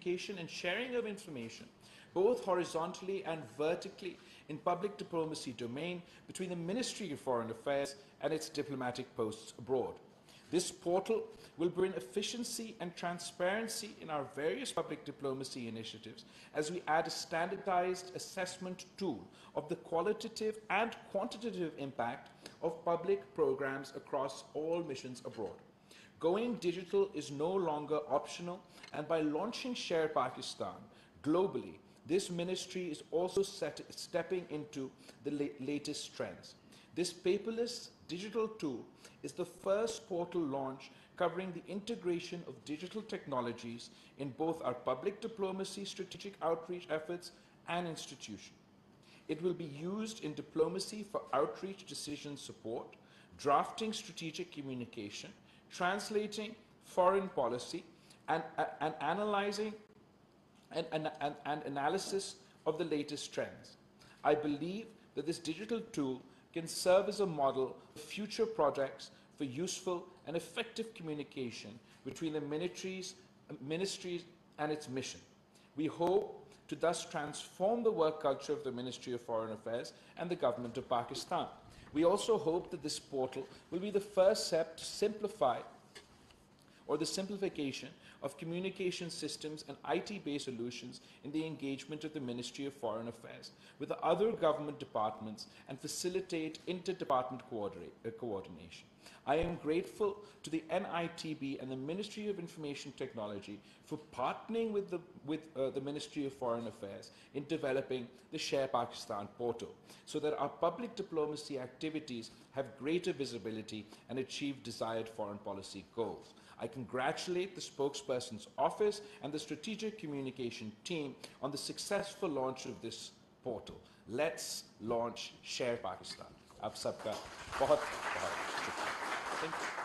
communication and sharing of information, both horizontally and vertically in public diplomacy domain between the Ministry of Foreign Affairs and its diplomatic posts abroad. This portal will bring efficiency and transparency in our various public diplomacy initiatives as we add a standardized assessment tool of the qualitative and quantitative impact of public programs across all missions abroad. Going digital is no longer optional, and by launching Share Pakistan globally, this ministry is also stepping into the latest trends. This paperless digital tool is the first portal launch covering the integration of digital technologies in both our public diplomacy, strategic outreach efforts, and institution. It will be used in diplomacy for outreach decision support, drafting strategic communication, translating foreign policy, and analyzing and analysis of the latest trends. I believe that this digital tool can serve as a model for future projects for useful and effective communication between the ministries and its mission. We hope to thus transform the work culture of the Ministry of Foreign Affairs and the Government of Pakistan. We also hope that this portal will be the first step to simplify or the simplification of communication systems and IT-based solutions in the engagement of the Ministry of Foreign Affairs with the other government departments and facilitate inter-department coordination. I am grateful to the NITB and the Ministry of Information Technology for partnering with the Ministry of Foreign Affairs in developing the Share Pakistan portal so that our public diplomacy activities have greater visibility and achieve desired foreign policy goals. I congratulate the spokesperson's office and the strategic communication team on the successful launch of this portal. Let's launch Share Pakistan. आप सबका बहुत बहुत शुक्रिया. Thank you.